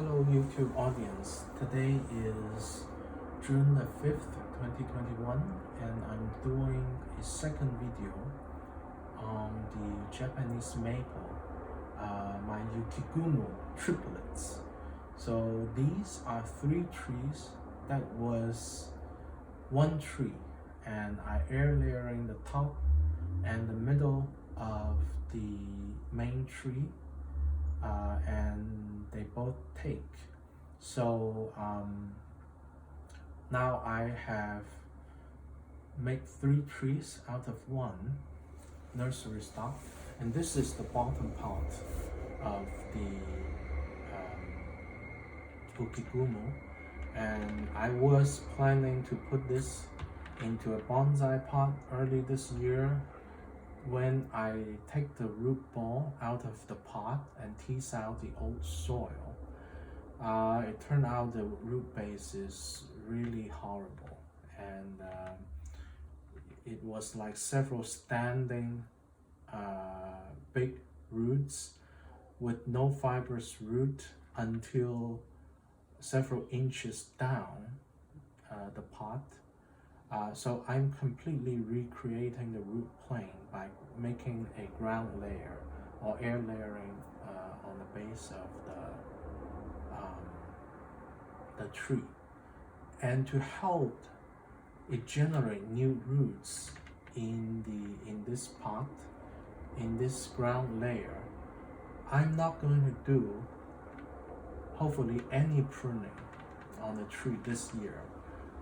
Hello YouTube audience. Today is June the 5th, 2021 and I'm doing a second video on the Japanese maple, my Ukigumo triplets. So these are 3 trees. That was 1 tree, and I air layering the top and the middle of the main tree, and they both take. So now I have made 3 trees out of 1 nursery stock, and this is the bottom part of the Ukigumo, and I was planning to put this into a bonsai pot early this year. When I take the root ball out of the pot and tease out the old soil, it turned out the root base is really horrible, and it was like several standing big roots with no fibrous root until several inches down the pot. So I'm completely recreating the root plane by making a ground layer or air layering on the base of the tree. And to help it generate new roots in this pot, in this ground layer, I'm not going to do hopefully any pruning on the tree this year.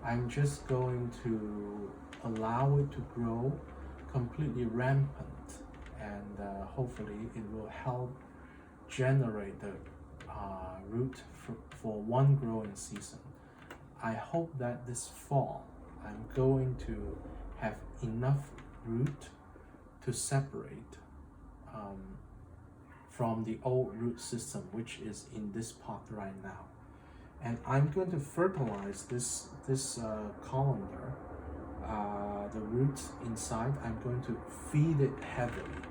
I'm just going to allow it to grow completely rampant, and hopefully it will help generate the root for 1 growing season. I hope that this fall I'm going to have enough root to separate from the old root system, which is in this pot right now. And I'm going to fertilize this colander, the roots inside. I'm going to feed it heavily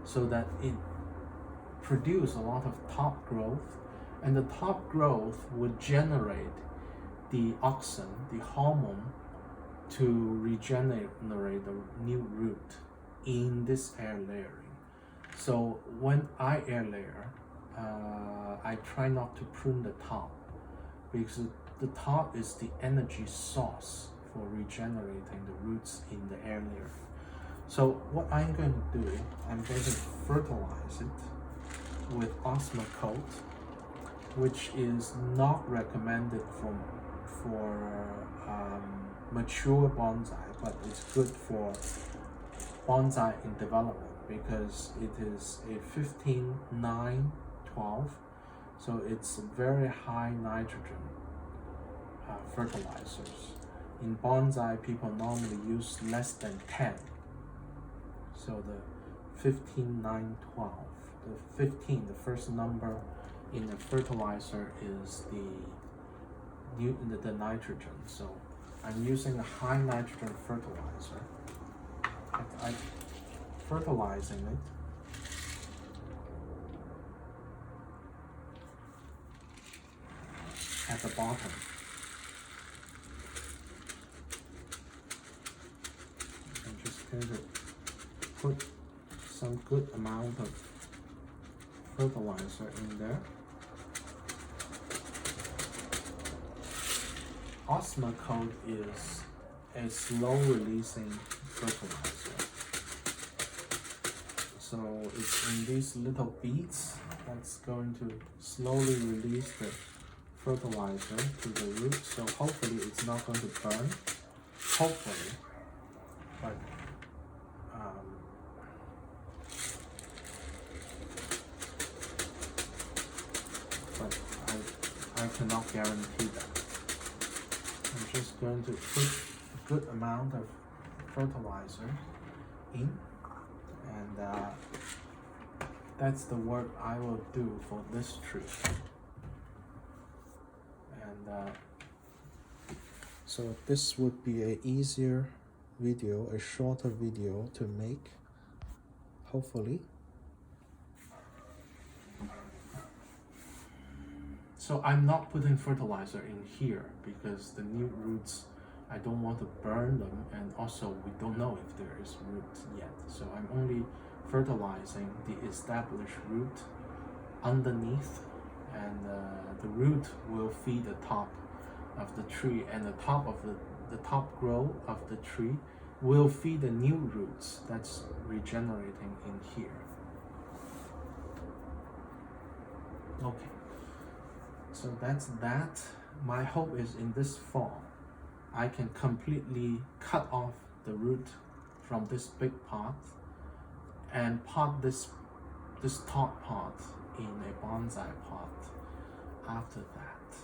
so that it produces a lot of top growth, and the top growth would generate the auxin, the hormone, to regenerate the new root in this air layering. So when I air layer, I try not to prune the top, because the top is the energy source for regenerating the roots in the air layer. So what I'm going to do, I'm going to fertilize it with Osmocote, which is not recommended for mature bonsai, but it's good for bonsai in development because it is a 15-9-12, so it's very high nitrogen fertilizers. In bonsai, people normally use less than 10. So the 15-9-12, the 15, the first number in the fertilizer is the nitrogen. So I'm using a high nitrogen fertilizer. I'm fertilizing it at the bottom. I'm just going to put some good amount of fertilizer in there. Osmocote is a slow releasing fertilizer. So it's in these little beads that's going to slowly release the fertilizer to the root. So hopefully it's not going to burn. Hopefully, but I cannot guarantee that. I'm just going to put a good amount of fertilizer in, and that's the work I will do for this tree. And so this would be an easier video, a shorter video to make, hopefully. So I'm not putting fertilizer in here because the new roots, I don't want to burn them, and also we don't know if there is root yet. So I'm only fertilizing the established root underneath, and the root will feed the top of the tree, and the top of the top grow of the tree will feed the new roots that's regenerating in here. Okay, so that's that. My hope is in this fall I can completely cut off the root from this big pot and pot this top pot in a bonsai pot after that.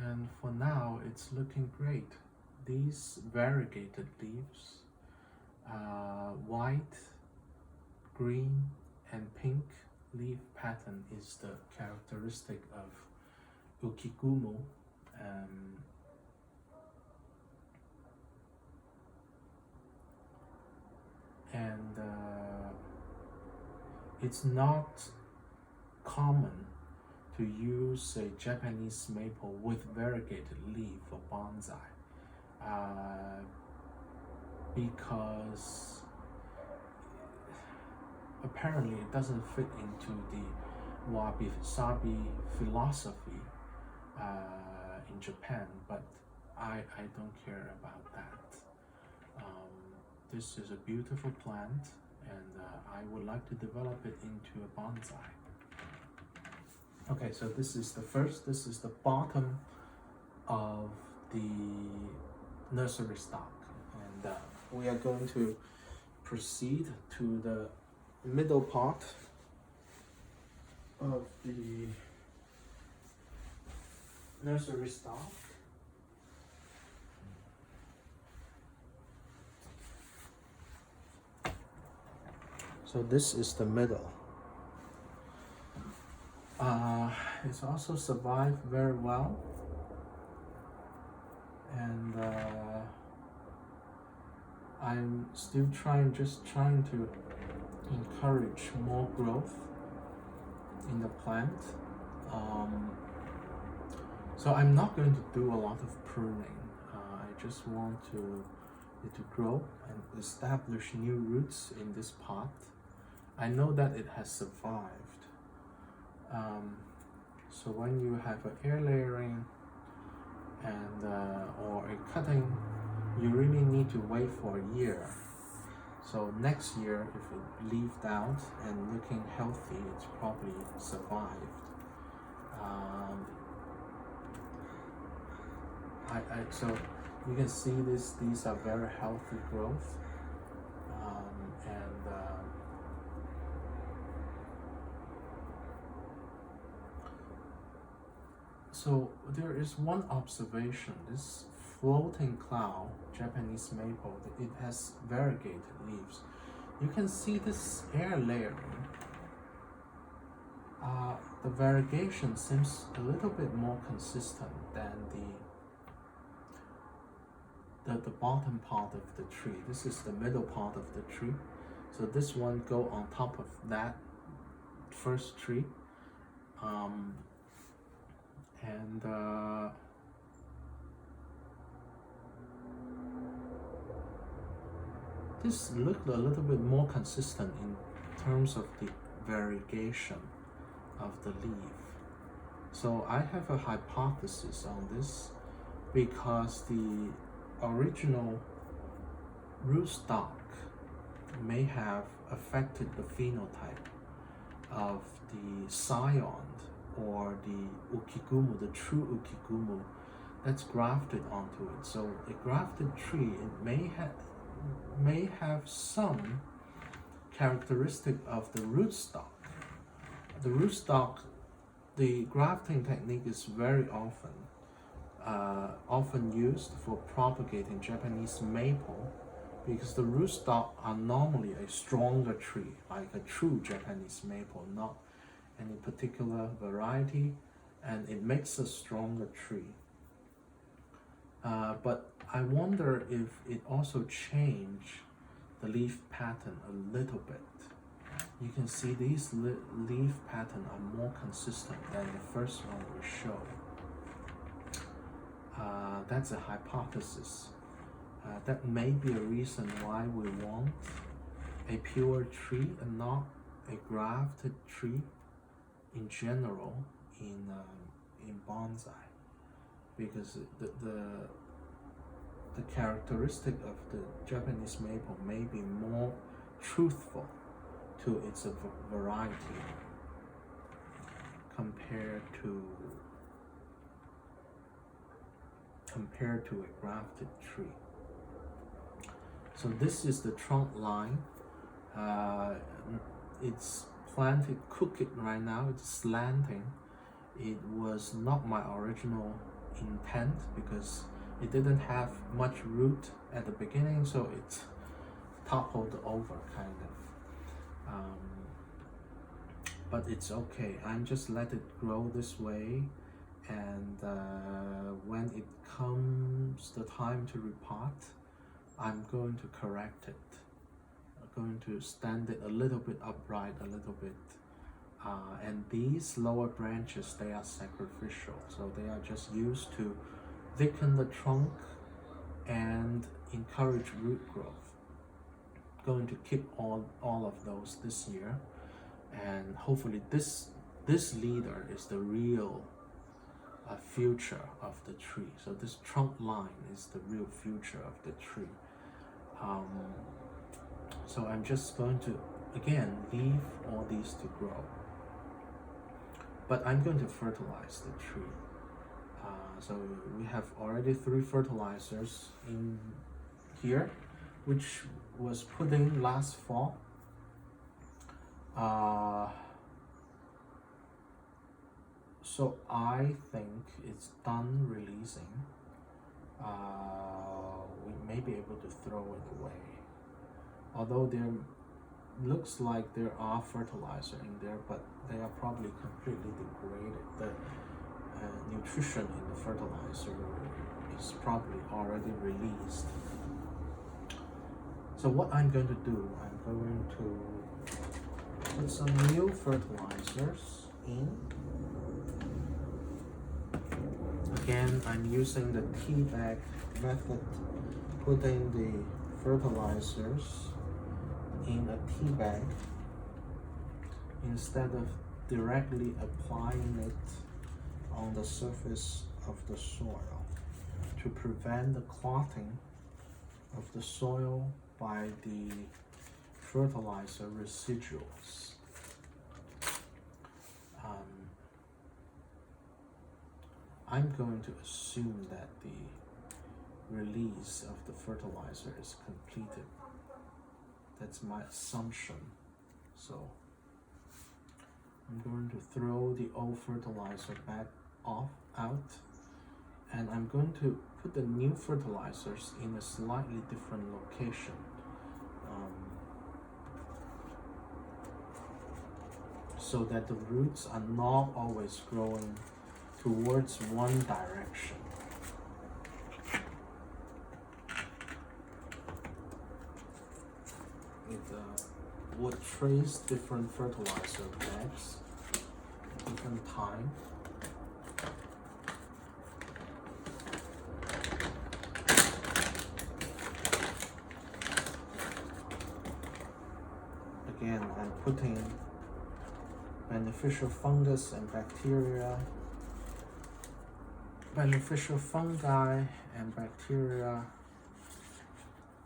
And for now it's looking great. These variegated leaves, white, green and pink leaf pattern is the characteristic of Ukigumo. And it's not common to use a Japanese maple with variegated leaf for bonsai, because apparently it doesn't fit into the wabi-sabi philosophy in Japan, but I don't care about that. This is a beautiful plant, and I would like to develop it into a bonsai. Okay, so this is the bottom of the nursery stock, and we are going to proceed to the middle part of the nursery stock. So this is the middle. It's also survived very well, and I'm still trying to encourage more growth in the plant. So I'm not going to do a lot of pruning. I just want it to grow and establish new roots in this pot. I know that it has survived. So when you have an air layering and or a cutting, you really need to wait for a year. So next year, if it leafed out and looking healthy, it's probably survived. So you can see these are very healthy growth, so there is one observation. This floating cloud, Japanese maple, it has variegated leaves. You can see this air layering. The variegation seems a little bit more consistent than the bottom part of the tree. This is the middle part of the tree. So this one go on top of that first tree. This looked a little bit more consistent in terms of the variegation of the leaf. So I have a hypothesis on this, because the original rootstock may have affected the phenotype of the scion or the Ukigumo, the true Ukigumo that's grafted onto it. So a grafted tree, it may have some characteristic of the rootstock. The rootstock, the grafting technique is very often used for propagating Japanese maple, because the rootstock are normally a stronger tree, like a true Japanese maple, not any particular variety, and it makes a stronger tree. But I wonder if it also changed the leaf pattern a little bit. you can see these leaf patterns are more consistent than the first one we showed. That's a hypothesis. That may be a reason why we want a pure tree and not a grafted tree in general in bonsai, because the characteristic of the Japanese maple may be more truthful to its variety compared to a grafted tree. So this is the trunk line. It's planted crooked right now. It's slanting. It was not my original intent because it didn't have much root at the beginning, so it toppled over kind of. But it's okay. I'm just let it grow this way, and when it comes the time to repot, I'm going to correct it. I'm going to stand it a little bit upright, a little bit. And these lower branches, they are sacrificial, so they are just used to thicken the trunk and encourage root growth. Going to keep all of those this year, and hopefully this leader is the real future of the tree. So this trunk line is the real future of the tree. So I'm just going to again leave all these to grow, but I'm going to fertilize the tree. So we have already 3 fertilizers in here, which was put in last fall. So I think it's done releasing. We may be able to throw it away. Although there looks like there are fertilizer in there, but they are probably completely degraded. The nutrition in the fertilizer is probably already released. So what I'm going to do, I'm going to put some new fertilizers in. Again, I'm using the tea bag method, putting the fertilizers in a tea bag instead of directly applying it on the surface of the soil to prevent the clotting of the soil by the fertilizer residuals. I'm going to assume that the release of the fertilizer is completed. That's my assumption. So I'm going to throw the old fertilizer back out, and I'm going to put the new fertilizers in a slightly different location. So that the roots are not always growing towards one direction. It would trace different fertilizer bags at different time. Again, I'm putting beneficial fungus and bacteria, beneficial fungi and bacteria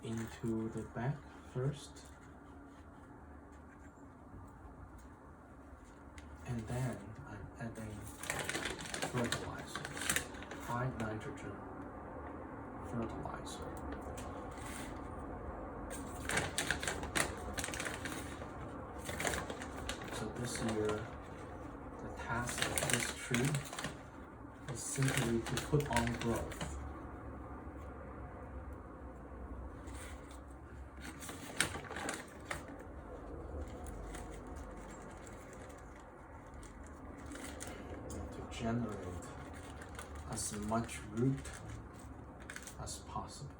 into the bag first, and then I'm adding fertilizer, high nitrogen fertilizer. So this year, the task of this tree is simply to put on growth. And to generate as much root as possible.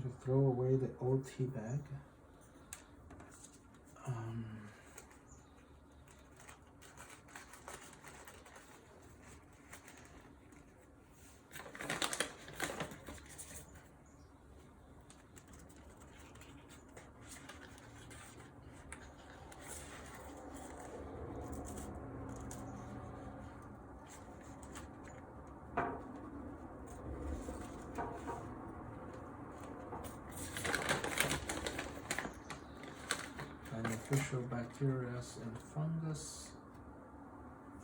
to throw away the old tea bag. Beneficial bacteria and fungus,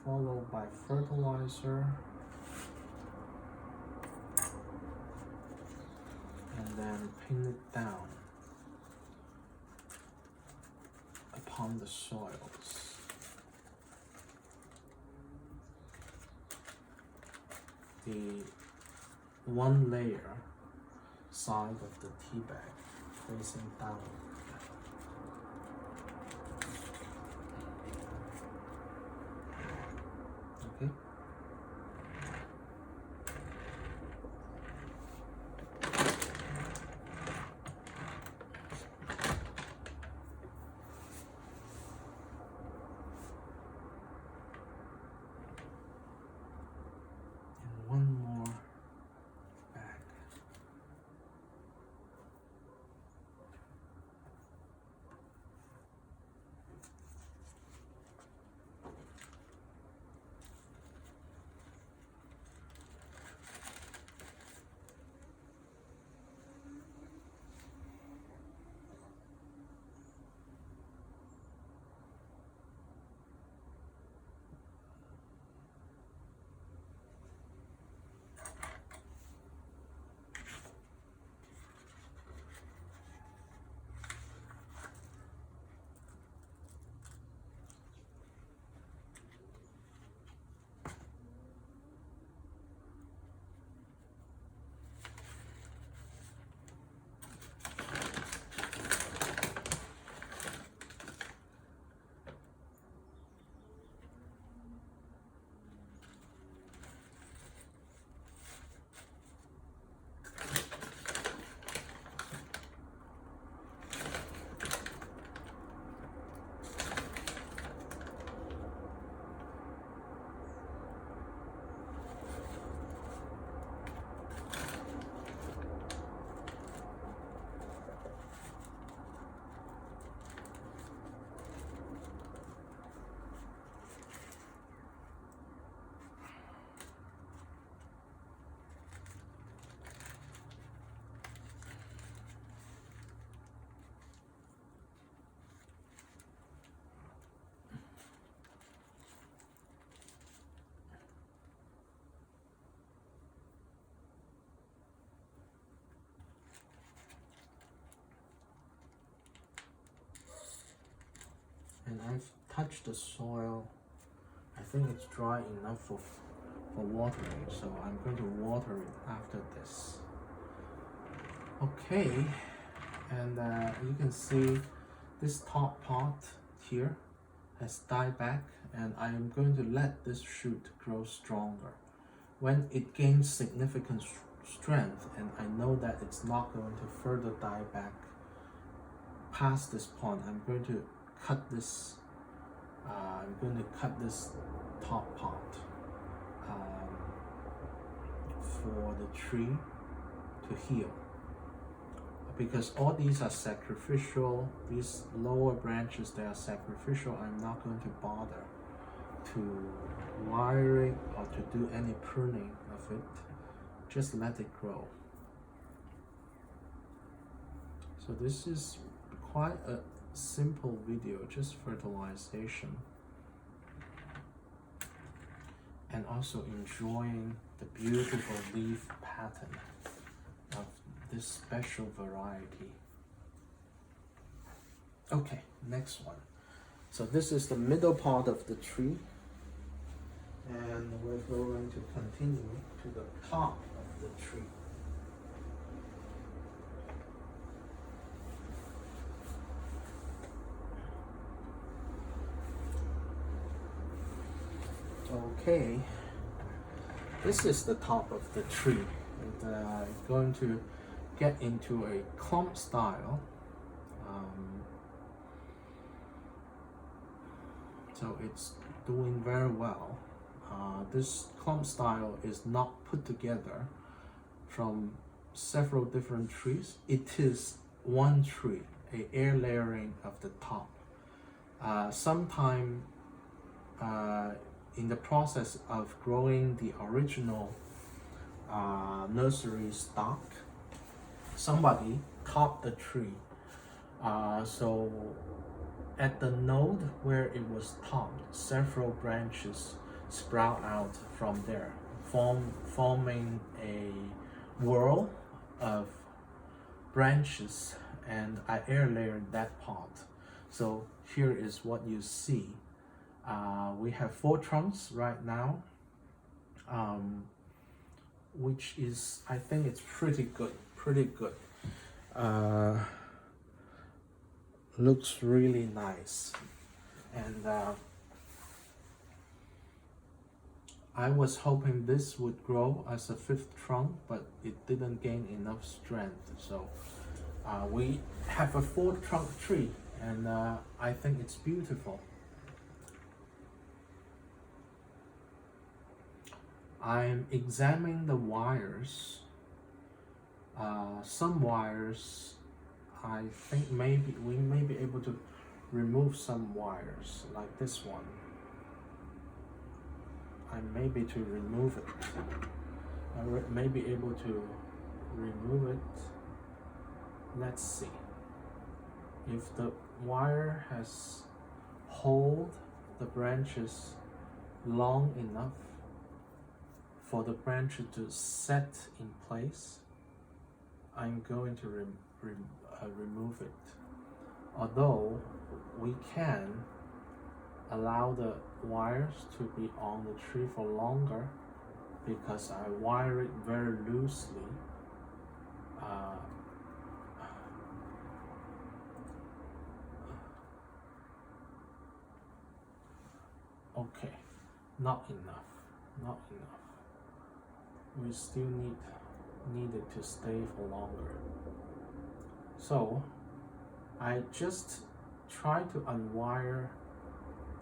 followed by fertilizer, and then pin it down upon the soils. The one layer side of the tea bag facing down. Okay. And one more bag. And I've touched the soil. I think it's dry enough for watering, so I'm going to water it after this. Okay, and you can see this top part here has died back, and I am going to let this shoot grow stronger. When it gains significant strength, and I know that it's not going to further die back past this point, I'm going to cut this. I'm going to cut this top part for the tree to heal, because all these are sacrificial. These lower branches, they are sacrificial. I'm not going to bother to wire it or to do any pruning of it. Just let it grow. So this is quite a simple video, just fertilization, and also enjoying the beautiful leaf pattern of this special variety. Okay, next one. So this is the middle part of the tree, and we're going to continue to the top of the tree. Okay, this is the top of the tree, and I'm going to get into a clump style. So it's doing very well. This clump style is not put together from several different trees. It is one tree, a air layering of the top. Sometime in the process of growing the original nursery stock, somebody topped the tree. So at the node where it was topped, several branches sprout out from there, forming a whorl of branches, and I air layered that part. So here is what you see. We have 4 trunks right now, which is, I think it's pretty good. Looks really nice, and I was hoping this would grow as a 5th trunk, but it didn't gain enough strength. So we have a 4 trunk tree, and I think it's beautiful. I'm examining the wires. Some wires, I think maybe we may be able to remove some wires, like this one. I may be to remove it. I may be able to remove it. Let's see. If the wire has hold the branches long enough for the branch to set in place, I'm going to remove it. Although we can allow the wires to be on the tree for longer, because I wire it very loosely. Okay, not enough. We still need it to stay for longer. So I just try to unwire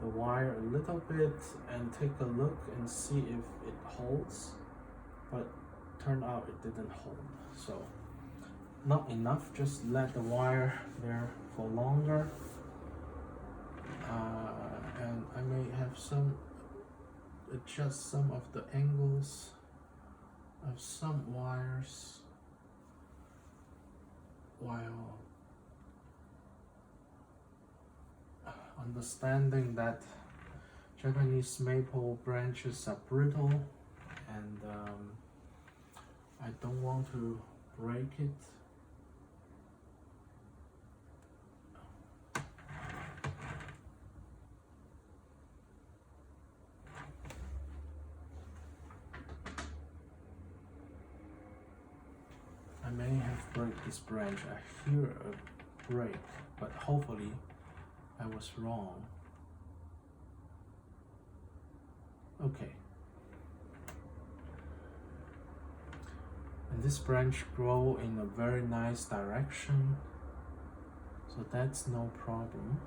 the wire a little bit and take a look and see if it holds, but turned out it didn't hold. So not enough, just let the wire there for longer. And I may have adjust some of the angles of some wires while understanding that Japanese maple branches are brittle, and I don't want to break it. I may have break this branch. I hear a break, but hopefully I was wrong. Okay. And this branch grow in a very nice direction, so that's no problem.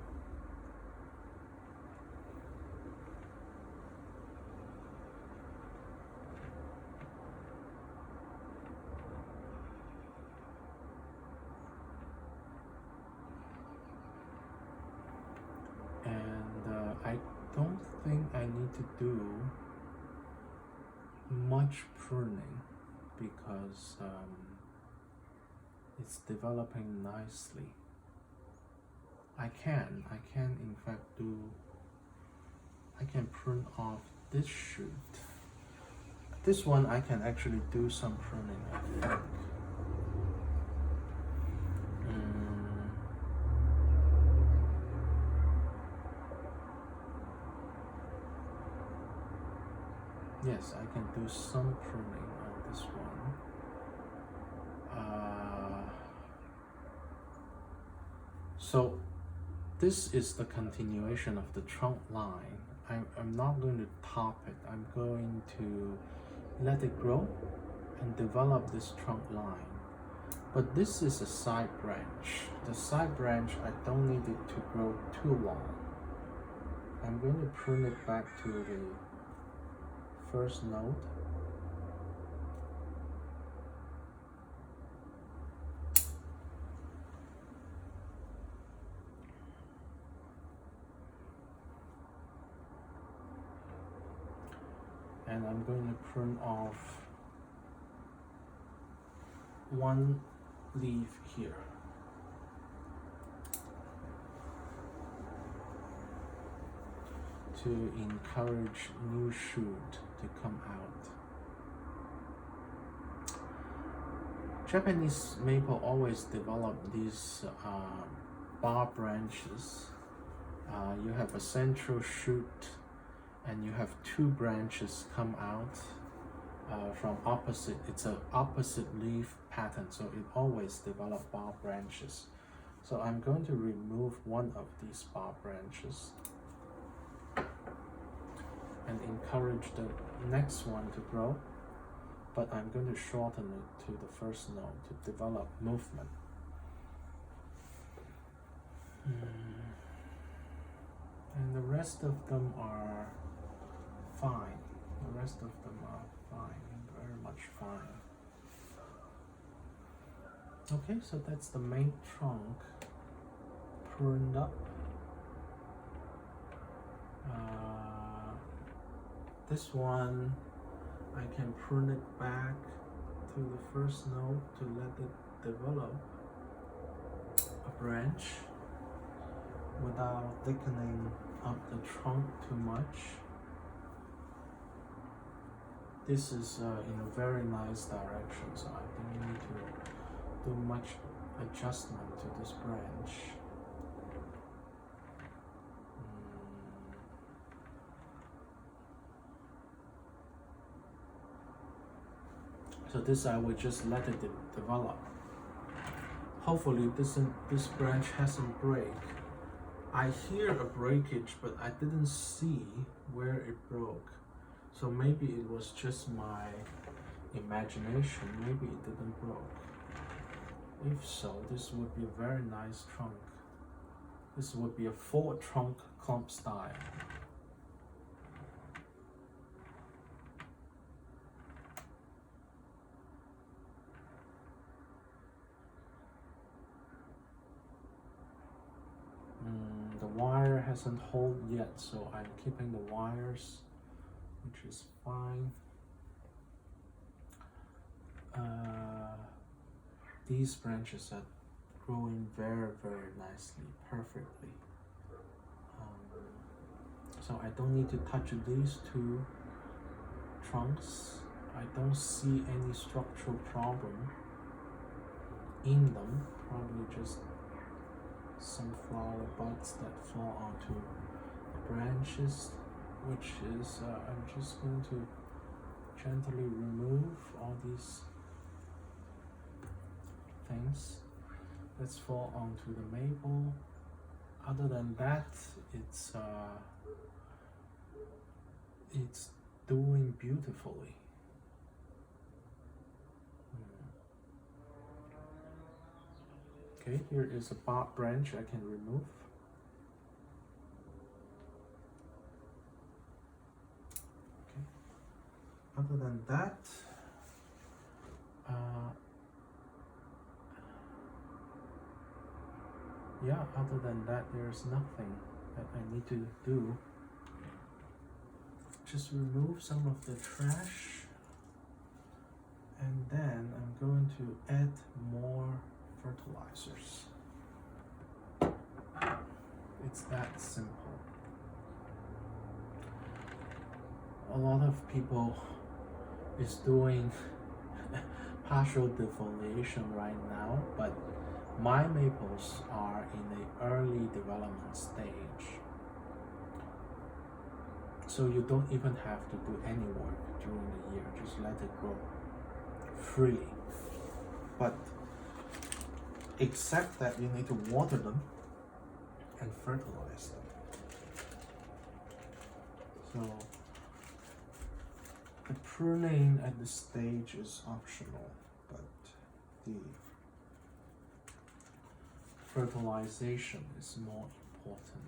I don't think I need to do much pruning because it's developing nicely. I can in fact I can prune off this shoot. This one I can actually do some pruning, I think. Yes, I can do some pruning on this one. So this is the continuation of the trunk line. I'm not going to top it. I'm going to let it grow and develop this trunk line. But this is a side branch. The side branch, I don't need it to grow too long. I'm going to prune it back to the first node. And I'm going to prune off one leaf here. To encourage new shoot to come out. Japanese maple always develop these bar branches. You have a central shoot and you have two branches come out from opposite. It's an opposite leaf pattern, so it always develops bar branches. So I'm going to remove one of these bar branches and encourage the next one to grow, but I'm going to shorten it to the first node to develop movement. And the rest of them are fine. The rest of them are fine, very much fine. Okay, so that's the main trunk pruned up. This one, I can prune it back to the first node to let it develop a branch without thickening up the trunk too much. This is in a very nice direction, so I don't need to do much adjustment to this branch. So this I will just let it develop. Hopefully this branch hasn't break. I hear a breakage, but I didn't see where it broke. So maybe it was just my imagination. Maybe it didn't broke. If so, this would be a very nice trunk. This would be a full trunk clump style. The wire hasn't hold yet, so I'm keeping the wires, which is fine. These branches are growing very, very nicely, perfectly. So I don't need to touch these two trunks. I don't see any structural problem in them, probably just some flower buds that fall onto the branches, which is I'm just going to gently remove all these things that fall onto the maple. Other than that, it's doing beautifully. Okay, here is a bark branch I can remove. Okay. Other than that, other than that, there's nothing that I need to do. Just remove some of the trash, and then I'm going to add more fertilizers. It's that simple. A lot of people is doing partial defoliation right now, but my maples are in the early development stage. So you don't even have to do any work during the year, just let it grow freely. But except that you need to water them and fertilize them. So the pruning at this stage is optional, but the fertilization is more important.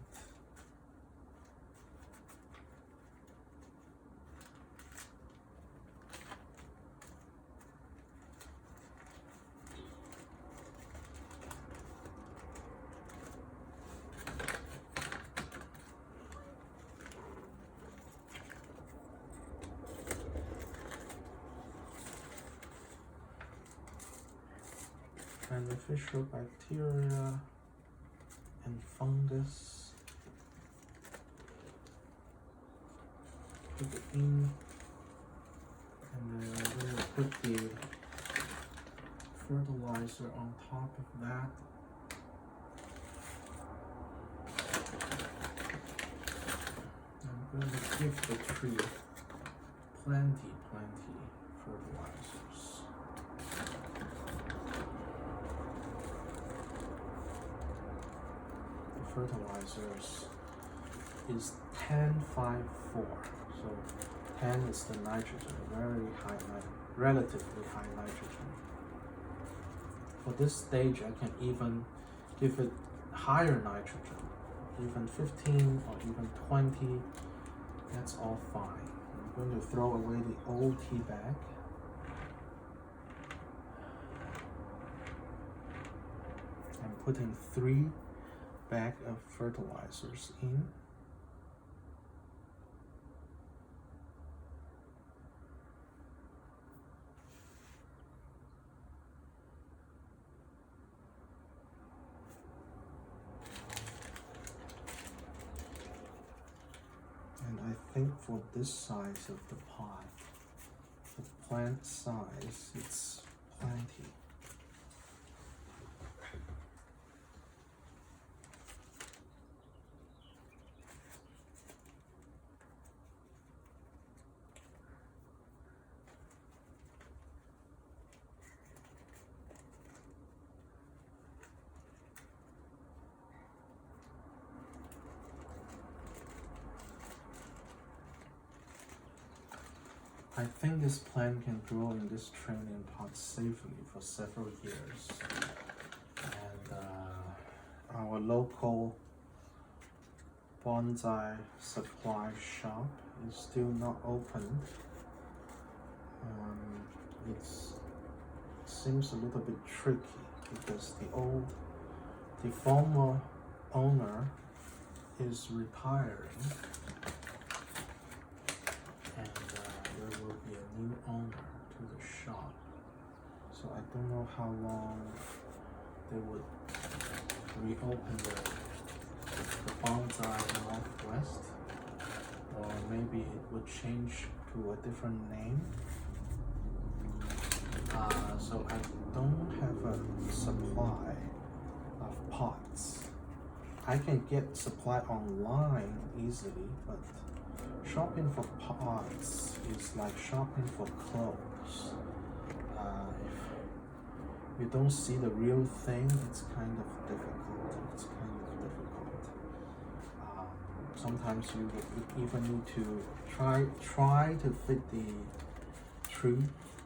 Beneficial bacteria and fungus. Put it in, and then I'm going to put the fertilizer on top of that. I'm going to give the tree plenty fertilizers. Fertilizers is 10-5-4, so 10 is the nitrogen, very high, relatively high nitrogen. For this stage, I can even give it higher nitrogen, even 15 or even 20, that's all fine. I'm going to throw away the old tea bag. I'm putting 3 bag of fertilizers in. And I think for this size of the pot, the plant size, it's plenty. I think this plant can grow in this training pot safely for several years. And our local bonsai supply shop is still not open. It seems a little bit tricky because the former owner is retiring. And there will be a new owner to the shop. So I don't know how long they would reopen the Bonsai Northwest, or maybe it would change to a different name. So I don't have a supply of pots. I can get supply online easily, but shopping for pots is like shopping for clothes. If you don't see the real thing, it's kind of difficult. Sometimes you would even need to try to fit the tree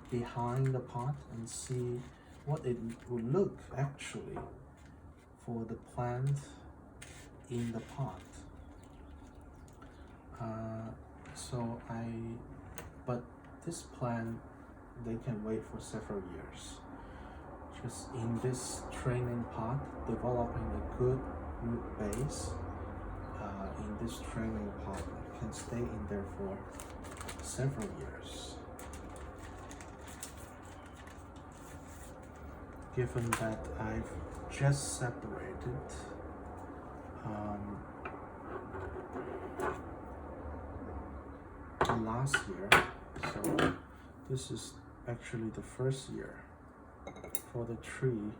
behind the pot and see what it would look actually for the plant in the pot. But this plant, they can wait for several years. Just in this training pot, developing a good root base in this training pot can stay in there for several years. Given that I've just separated last year, so this is actually the first year for the tree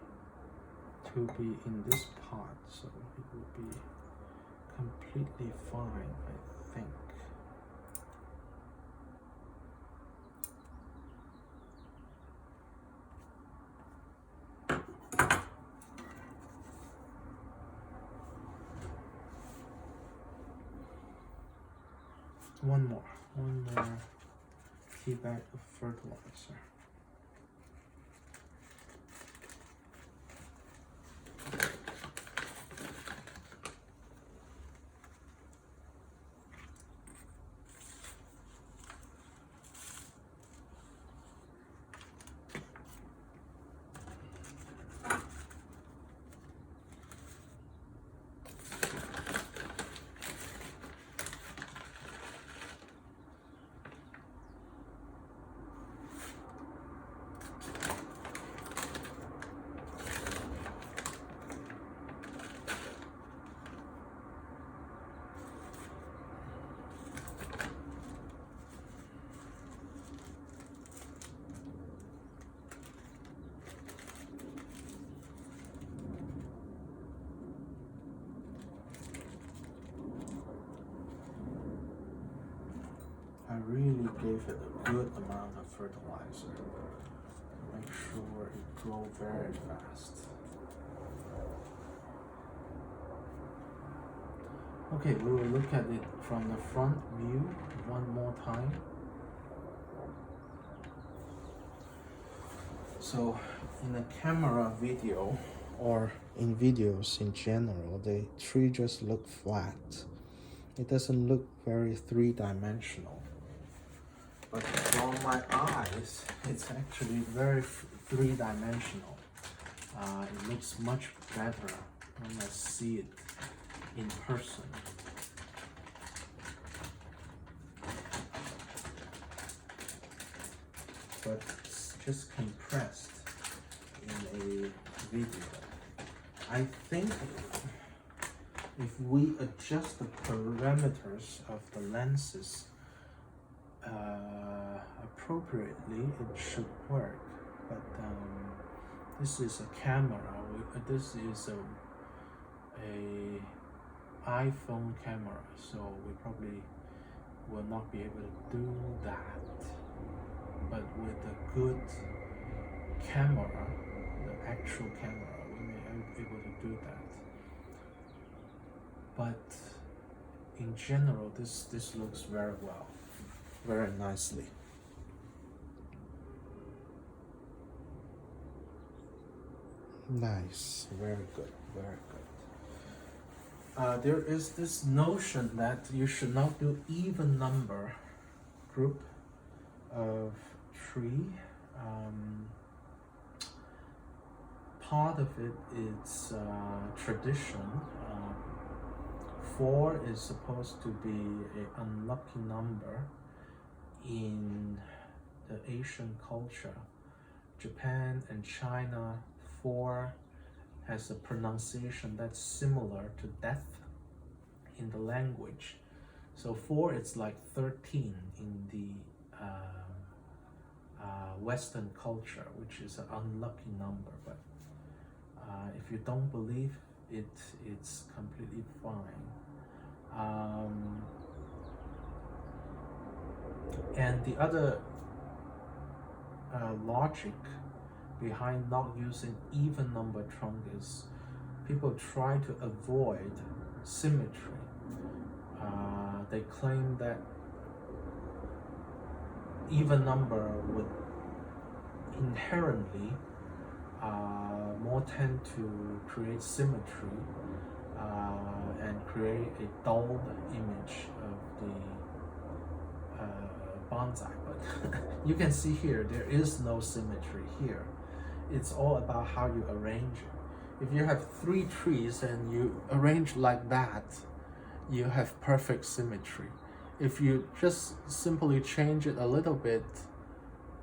to be in this pot, so it will be completely fine, I think. One more tea bag of fertilizer. gave it a good amount of fertilizer to make sure it grows very fast. Okay, we will look at it from the front view one more time. So in a camera video, or in videos in general, the tree just look flat. It doesn't look very three-dimensional. But from my eyes, it's actually very three-dimensional. It looks much better when I see it in person. But it's just compressed in a video. I think if we adjust the parameters of the lenses appropriately, it should work. But this is a camera. This is a iPhone camera, so we probably will not be able to do that. But with a good camera, the actual camera, we may be able to do that. But in general, this looks very well, very nicely. Nice, very good, very good. There is this notion that you should not do even number group of tree. Part of it is tradition. 4 is supposed to be an unlucky number in the Asian culture. Japan and China, 4 has a pronunciation that's similar to death in the language. So 4 is like 13 in the Western culture, which is an unlucky number. But if you don't believe it, it's completely fine. And the other logic behind not using even number trunk is people try to avoid symmetry. They claim that even number would inherently more tend to create symmetry and create a dulled image of the bonsai. But you can see here, there is no symmetry here. It's all about how you arrange it. If you have 3 trees and you arrange like that, you have perfect symmetry. If you just simply change it a little bit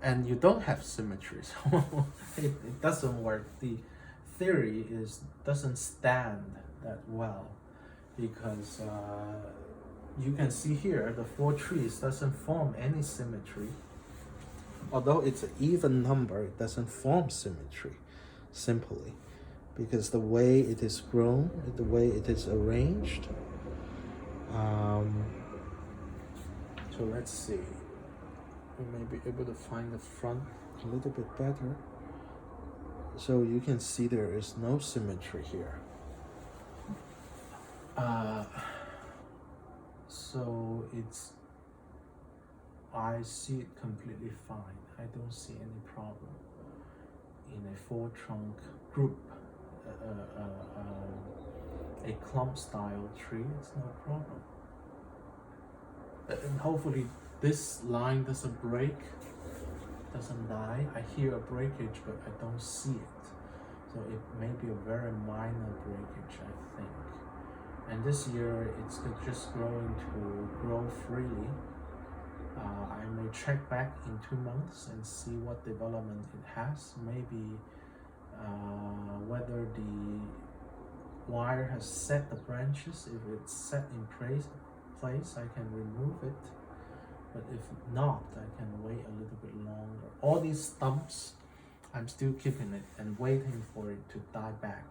and you don't have symmetry, so it doesn't work. The theory doesn't stand that well, because you can see here the 4 trees doesn't form any symmetry. Although it's an even number, it doesn't form symmetry simply because the way it is grown, the way it is arranged. So let's see, we may be able to find the front a little bit better. So you can see there is no symmetry here. So I see it completely fine. I don't see any problem in a 4-trunk group, a clump style tree. It's no problem. And hopefully this line doesn't break, doesn't die. I hear a breakage, but I don't see it. So it may be a very minor breakage, I think. And this year it's just going to grow freely. I may check back in 2 months and see what development it has. Maybe whether the wire has set the branches. If it's set in place, I can remove it. But if not, I can wait a little bit longer. All these stumps, I'm still keeping it and waiting for it to die back.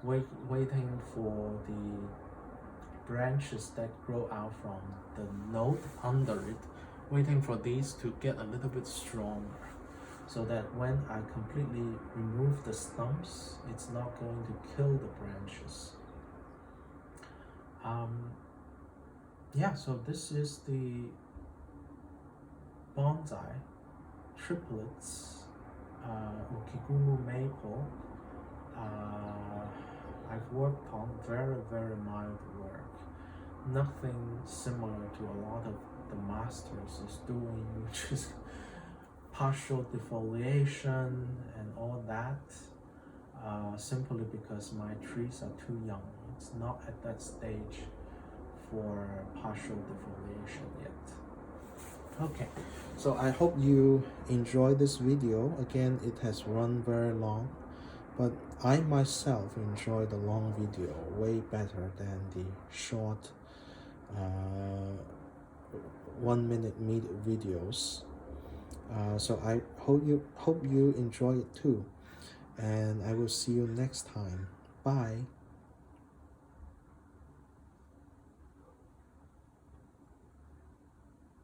Waiting for the branches that grow out from the node under it waiting for these to get a little bit stronger, so that when I completely remove the stumps, it's not going to kill the branches. Yeah, so this is the bonsai triplets, Ukigumo maple. I've worked on very mild work, nothing similar to a lot of the masters is doing, which is partial defoliation and all that, simply because my trees are too young. It's not at that stage for partial defoliation yet. Okay, so I hope you enjoy this video. Again, it has run very long, but I myself enjoy the long video way better than the short 1 minute videos. So I hope you enjoy it too, and I will see you next time. Bye.